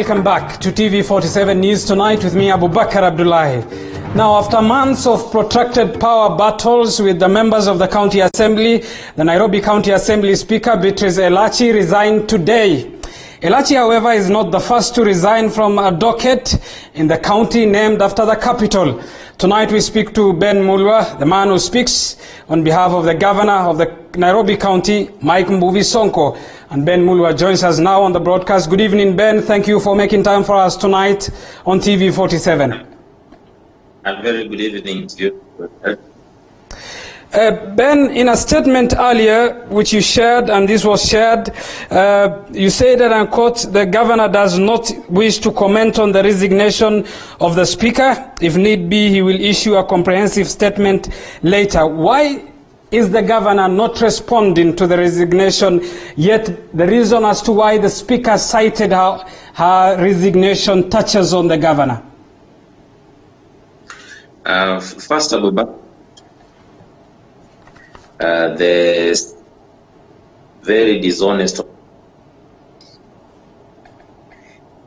Welcome back to TV47 News Tonight with me, Abu Bakr Abdullahi. Now, after months of protracted power battles with the members of the County Assembly, the Nairobi County Assembly Speaker Beatrice Elachi resigned today. Elachi, however, is not the first to resign from a docket in the county named after the capital. Tonight we speak to Ben Mulwa, the man who speaks on behalf of the governor of the Nairobi County, Mike Mbuvi Sonko. And Ben Mulwa joins us now on the broadcast. Good evening, Ben. Thank you for making time for us tonight on TV47. And very good evening to you. Ben, in a statement earlier, which you shared, and this was shared, you said that, and quote, the governor does not wish to comment on the resignation of the speaker. If need be, he will issue a comprehensive statement later. Why is the governor not responding to the resignation, yet the reason as to why the speaker cited her resignation touches on the governor? First of all, the very dishonest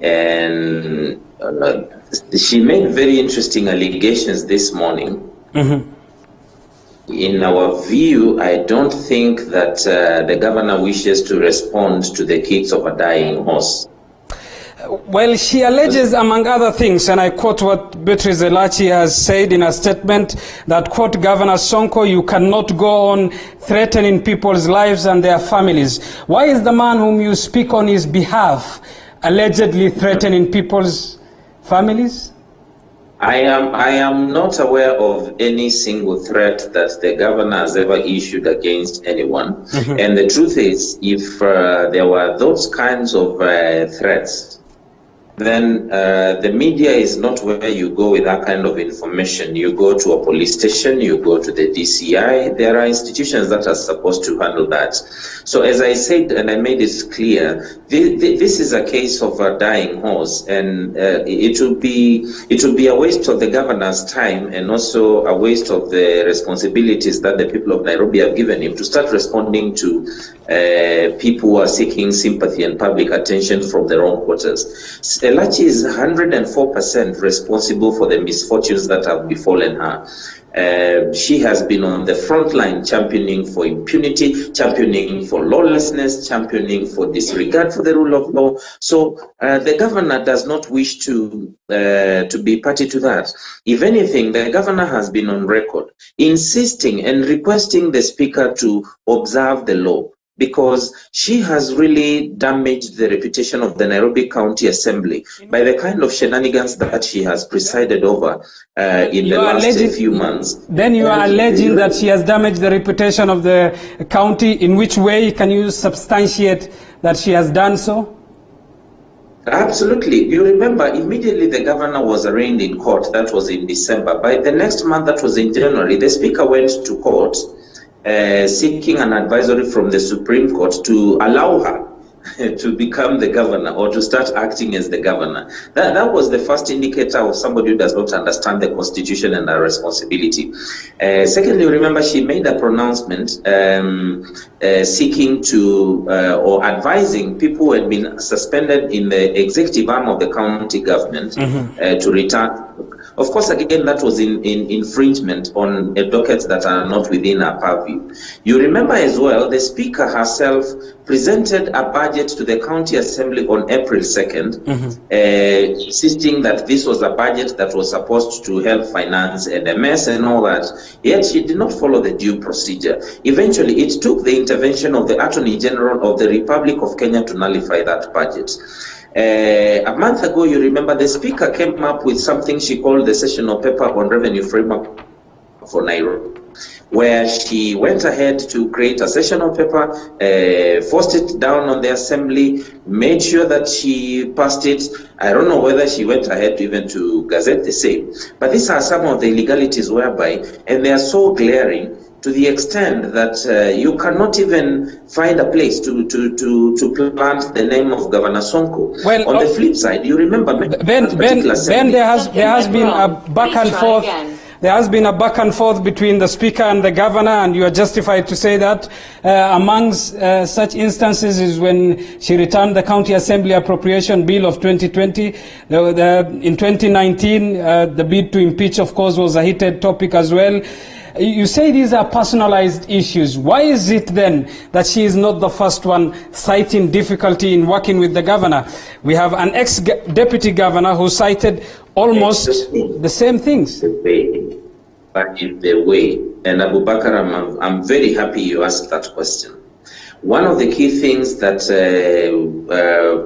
and she made very interesting allegations this morning. Mm-hmm. In our view, I don't think that the governor wishes to respond to the kicks of a dying horse. Well, she alleges, among other things, and I quote what Beatrice Elachi has said in a statement, that, quote, Governor Sonko, you cannot go on threatening people's lives and their families. Why is the man whom you speak on his behalf allegedly threatening people's families? I am not aware of any single threat that the governor has ever issued against anyone. Mm-hmm. And the truth is, if there were those kinds of threats, then the media is not where you go with that kind of information. You go to a police station, you go to the DCI. There are institutions that are supposed to handle that. So as I said, and I made it clear, this is a case of a dying horse, and it will be a waste of the governor's time and also a waste of the responsibilities that the people of Nairobi have given him to start responding to people who are seeking sympathy and public attention from their own quarters. Elachi is 104% responsible for the misfortunes that have befallen her. She has been on the front line championing for impunity, championing for lawlessness, championing for disregard for the rule of law. So the governor does not wish to be party to that. If anything, the governor has been on record insisting and requesting the speaker to observe the law, because she has really damaged the reputation of the Nairobi County Assembly by the kind of shenanigans that she has presided over in the last few months. Then you are alleging that she has damaged the reputation of the county. In which way can you substantiate that she has done so? Absolutely. You remember, immediately the governor was arraigned in court. That was in December. By the next month, that was in January, the speaker went to court seeking an advisory from the Supreme Court to allow her to become the governor or to start acting as the governor. That was the first indicator of somebody who does not understand the Constitution and her responsibility. Secondly, remember, she made a pronouncement seeking to or advising people who had been suspended in the executive arm of the county government to return. Of course, again, that was in infringement on dockets that are not within our purview. You remember as well, the speaker herself presented a budget to the county assembly on April 2nd, insisting that this was a budget that was supposed to help finance NMS and all that. Yet she did not follow the due procedure. Eventually, it took the intervention of the Attorney General of the Republic of Kenya to nullify that budget. A month ago, you remember, the speaker came up with something she called the sessional paper on revenue framework for Nairobi, where she went ahead to create a sessional paper, forced it down on the assembly, made sure that she passed it. I don't know whether she went ahead even to gazette the same, but these are some of the illegalities whereby, and they are so glaring, to the extent that you cannot even find a place to plant the name of Governor Sonko. Well, on the flip side, you remember, Ben, there has been a back and forth. There has been a back and forth between the Speaker and the Governor, and you are justified to say that. Amongst such instances is when she returned the County Assembly Appropriation Bill of 2020. In 2019, the bid to impeach, of course, was a heated topic as well. You say these are personalized issues. Why is it then that she is not the first one citing difficulty in working with the governor? We have an ex-deputy governor who cited almost the same things. But in the way, and Abu Bakar, I'm very happy you asked that question. One of the key things that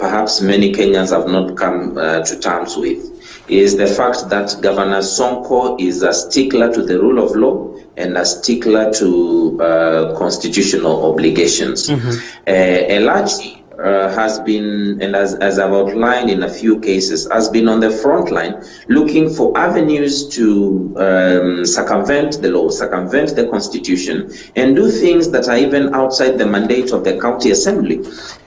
perhaps many Kenyans have not come to terms with is the fact that Governor Sonko is a stickler to the rule of law and a stickler to constitutional obligations. Elachi has been, and as I've outlined in a few cases, has been on the front line looking for avenues to circumvent the law, circumvent the constitution, and do things that are even outside the mandate of the county assembly.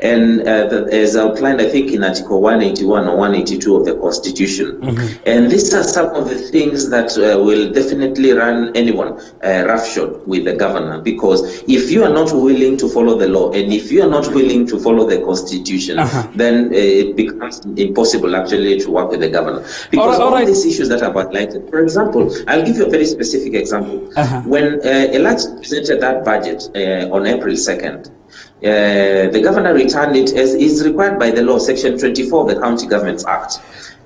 And as outlined, I think in Article 181 or 182 of the Constitution. And these are some of the things that will definitely run anyone roughshod with the governor, because if you are not willing to follow the law, and if you are not willing to follow the Constitution, then it becomes impossible actually to work with the governor. Because all these issues that I've highlighted, for example, I'll give you a very specific example. When Elachi presented that budget on April 2nd, the governor returned it as is required by the law, Section 24 of the County Governments Act,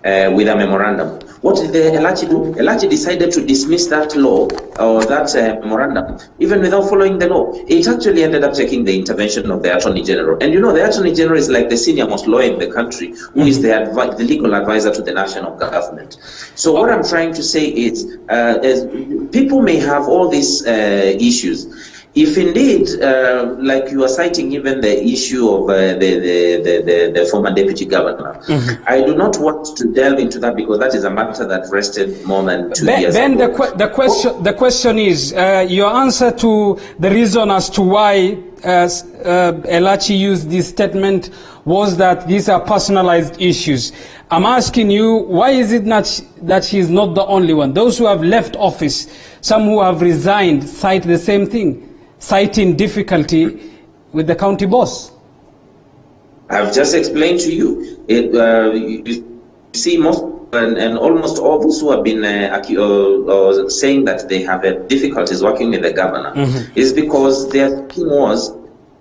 with a memorandum. What did the Elachi do? Elachi decided to dismiss that law or that memorandum, even without following the law. It actually ended up taking the intervention of the Attorney General. And you know, the Attorney General is like the senior most lawyer in the country, who is the legal advisor to the national government. So what I'm trying to say is, people may have all these issues. If indeed, like you are citing even the issue of the former deputy governor, I do not want to delve into that because that is a matter that rested more than 2 years ago. The question is, your answer to the reason as to why Elachi used this statement was that these are personalized issues. I'm asking you, why is it not that she is not the only one? Those who have left office, some who have resigned, cite the same thing, citing difficulty with the county boss. I've just explained to you. You see, most and almost all those who have been saying that they have difficulties working with the governor is because their thinking was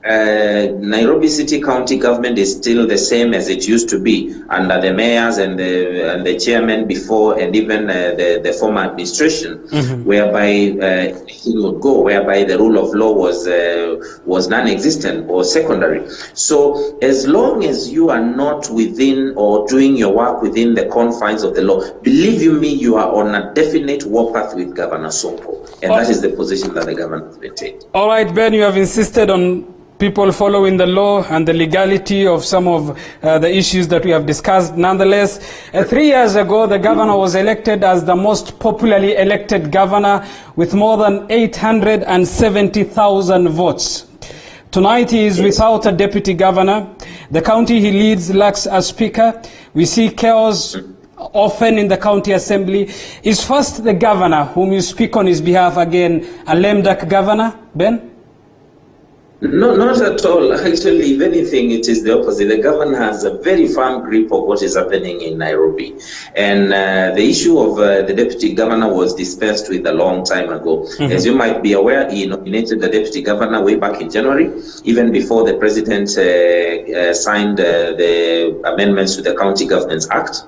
Nairobi City County government is still the same as it used to be under the mayors and the chairman before, and even the former administration, whereby he would go, whereby the rule of law was non-existent or secondary. So as long as you are not within or doing your work within the confines of the law, believe you me, you are on a definite warpath with Governor Sonko, and that is the position that the government has maintained. All right, Ben, you have insisted on people following the law and the legality of some of the issues that we have discussed. Nonetheless, 3 years ago, the governor was elected as the most popularly elected governor with more than 870,000 votes. Tonight, he is without a deputy governor. The county he leads lacks a speaker. We see chaos often in the county assembly. Is first the governor, whom you speak on his behalf again, a lame duck governor, Ben? No, not at all. Actually, if anything, it is the opposite. The governor has a very firm grip of what is happening in Nairobi. And the issue of the deputy governor was dispensed with a long time ago. As you might be aware, he nominated the deputy governor way back in January, even before the president signed the amendments to the County Governments Act.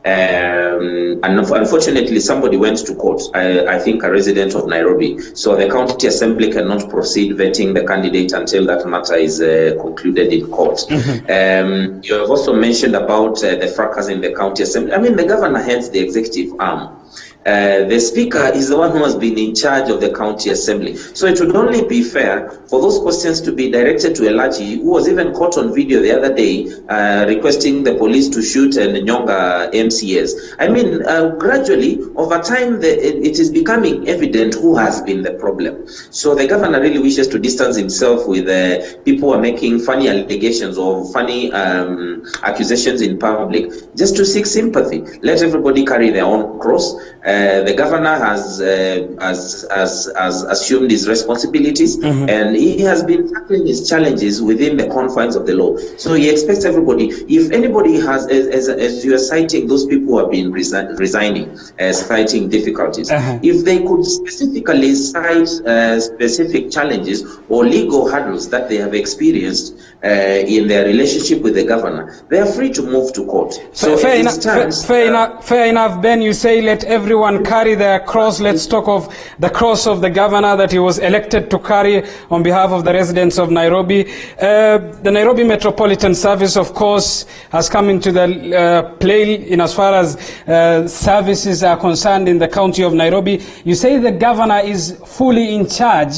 And unfortunately, somebody went to court, I think a resident of Nairobi. So the county assembly cannot proceed vetting the candidate until that matter is concluded in court. You have also mentioned about the fracas in the county assembly. I mean, the governor heads the executive arm. The speaker is the one who has been in charge of the county assembly. So it would only be fair for those questions to be directed to Elachi, who was even caught on video the other day requesting the police to shoot and Nyonga MCAs. I mean, gradually, over time, it is becoming evident who has been the problem. So the governor really wishes to distance himself with people who are making funny allegations or funny accusations in public just to seek sympathy. Let everybody carry their own cross. The governor has assumed his responsibilities, and he has been tackling his challenges within the confines of the law. So he expects everybody. If anybody has, as you are citing, those people who have been resigning, citing difficulties, if they could specifically cite specific challenges or legal hurdles that they have experienced in their relationship with the governor, they are free to move to court. So fair enough, Ben. You say let everyone carry their cross. Let's talk of the cross of the governor that he was elected to carry on behalf of the residents of Nairobi. The Nairobi Metropolitan Service, of course, has come into the play in as far as services are concerned in the county of Nairobi. You say the governor is fully in charge.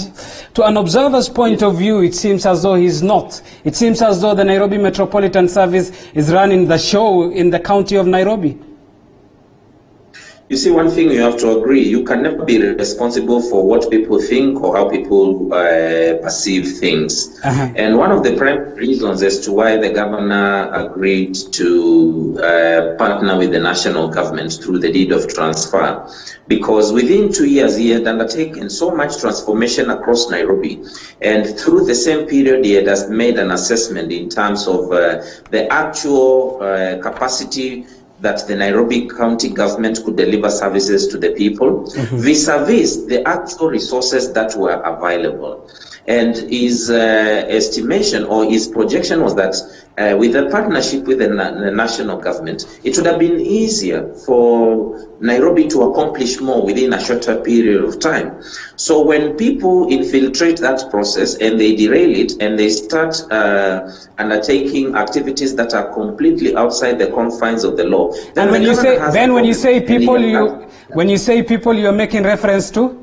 To an observer's point of view, it seems as though he's not. It seems as though the Nairobi Metropolitan Service is running the show in the county of Nairobi. You see, one thing you have to agree, you can never be responsible for what people think or how people perceive things. And one of the prime reasons as to why the governor agreed to partner with the national government through the deed of transfer, because within 2 years he had undertaken so much transformation across Nairobi, and through the same period he had made an assessment in terms of the actual capacity that the Nairobi County government could deliver services to the people, vis-a-vis the actual resources that were available. And his estimation or his projection was that with a partnership with the national government, it would have been easier for Nairobi to accomplish more within a shorter period of time. So when people infiltrate that process and they derail it and they start undertaking activities that are completely outside the confines of the law. And when you say, Ben, when you say people, you are making reference to?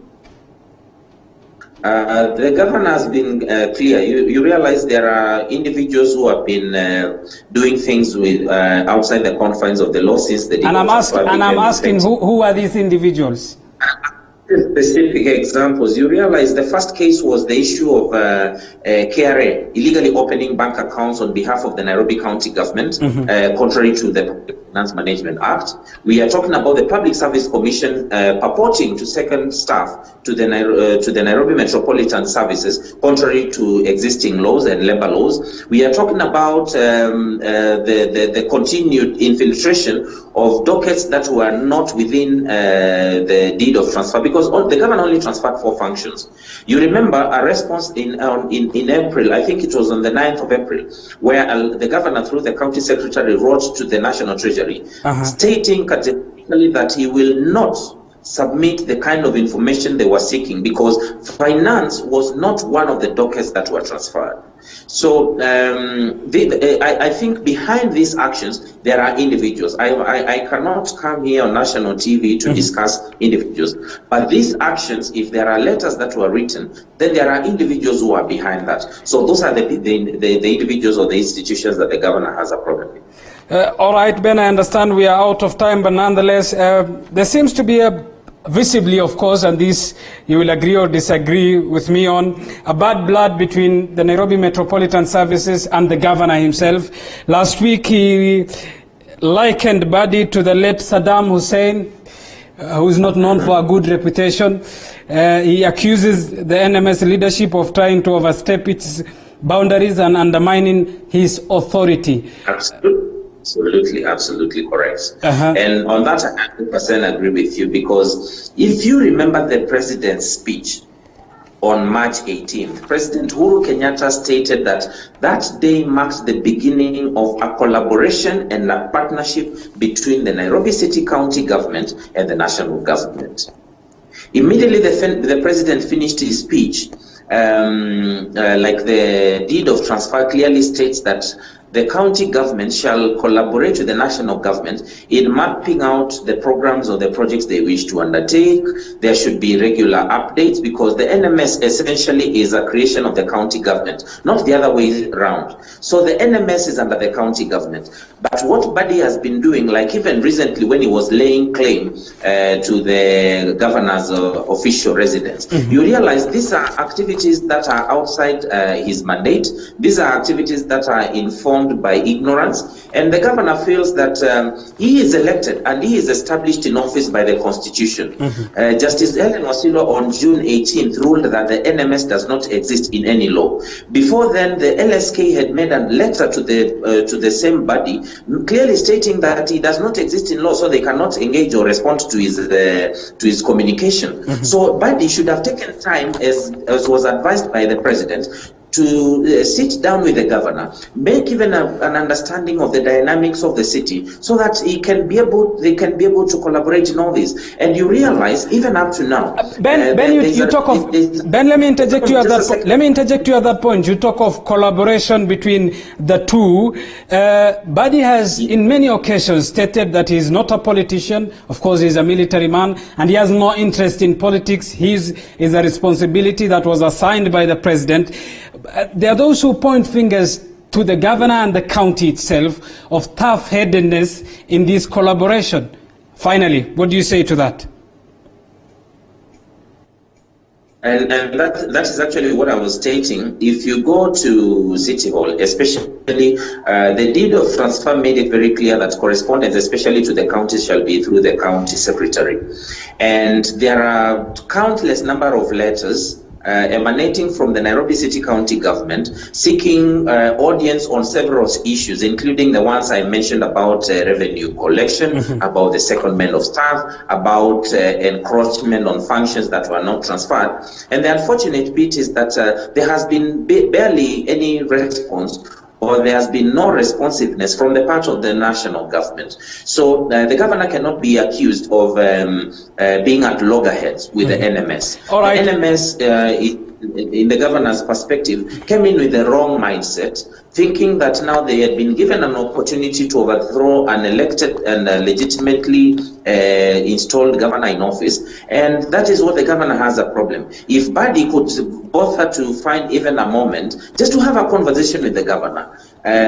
The governor has been clear. You realize there are individuals who have been doing things with outside the confines of the law since the. And I'm asking, who are these individuals? Specific examples. You realize the first case was the issue of KRA illegally opening bank accounts on behalf of the Nairobi County government, contrary to the Finance Management Act. We are talking about the Public Service Commission purporting to second staff to the Nairobi Metropolitan Services, contrary to existing laws and labor laws. We are talking about the continued infiltration of dockets that were not within the deed of transfer, because the government only transferred 4 functions. You remember a response in April, I think it was on the 9th of April, where the governor through the county secretary wrote to the National Treasury, stating categorically that he will not submit the kind of information they were seeking because finance was not one of the dockets that were transferred. So I think behind these actions there are individuals. I cannot come here on national TV to discuss individuals, but these actions, if there are letters that were written, then there are individuals who are behind that. So those are the individuals or the institutions that the governor has a problem with. All right, Ben, I understand we are out of time, but nonetheless, there seems to be visibly, of course, and this you will agree or disagree with me on, a bad blood between the Nairobi Metropolitan Services and the governor himself. Last week, he likened Badi to the late Saddam Hussein, who is not known for a good reputation. He accuses the NMS leadership of trying to overstep its boundaries and undermining his authority. Absolutely correct. And on that, I 100% agree with you, because if you remember the president's speech on March 18th, President Uhuru Kenyatta stated that that day marks the beginning of a collaboration and a partnership between the Nairobi City County government and the national government. Immediately the president finished his speech, like the deed of transfer clearly states that the county government shall collaborate with the national government in mapping out the programs or the projects they wish to undertake. There should be regular updates, because the NMS essentially is a creation of the county government, not the other way around. So the NMS is under the county government. But what Badi has been doing, like even recently when he was laying claim to the governor's official residence, you realize these are activities that are outside his mandate. These are activities that are informed informed by ignorance, and the governor feels that he is elected and he is established in office by the Constitution. Justice Ellen Wasilo on June 18th ruled that the NMS does not exist in any law. Before then, the LSK had made a letter to the same body, clearly stating that he does not exist in law, so they cannot engage or respond to his communication. So body should have taken time, as was advised by the president, to sit down with the governor, make even an understanding of the dynamics of the city, so that they can be able to collaborate in all this. And you realize, even up to now, Ben, you talk of Ben. Let me interject you at that. Let me interject you at that point. You talk of collaboration between the two. Badi has, in many occasions, stated that he is not a politician. Of course, he is a military man, and he has no interest in politics. His is a responsibility that was assigned by the president. There are those who point fingers to the governor and the county itself of tough-headedness in this collaboration. Finally, what do you say to that? And that is actually what I was stating. If you go to City Hall, especially the deed of transfer made it very clear that correspondence, especially to the counties, shall be through the county secretary. And there are countless number of letters emanating from the Nairobi City County government seeking audience on several issues, including the ones I mentioned about revenue collection, about the secondment of staff, about encroachment on functions that were not transferred. And the unfortunate bit is that there has been barely any response, or there has been no responsiveness from the part of the national government. So the governor cannot be accused of being at loggerheads with the NMS. All right. The NMS, in the governor's perspective, came in with the wrong mindset, thinking that now they had been given an opportunity to overthrow an elected and legitimately installed governor in office, and that is what the governor has a problem. If Badi could bother to find even a moment just to have a conversation with the governor,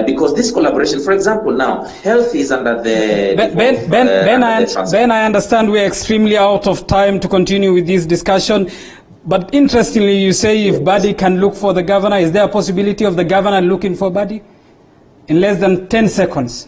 because this collaboration, for example, now health is under the Ben, I understand we are extremely out of time to continue with this discussion. But interestingly, you say if Badi can look for the governor, is there a possibility of the governor looking for Badi? In less than 10 seconds.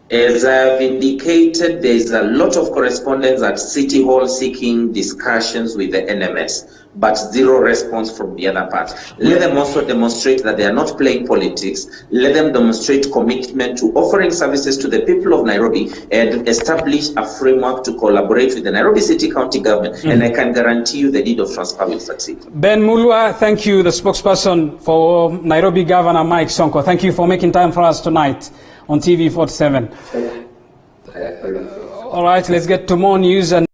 As I've indicated, there's a lot of correspondence at City Hall seeking discussions with the NMS, but zero response from the other part. Let them also demonstrate that they are not playing politics. Let them demonstrate commitment to offering services to the people of Nairobi and establish a framework to collaborate with the Nairobi City County government. And I can guarantee you the deed of transfer will succeed. Ben Mulwa, thank you, the spokesperson for Nairobi Governor Mike Sonko. Thank you for making time for us tonight on TV 47. All right, let's get to more news. And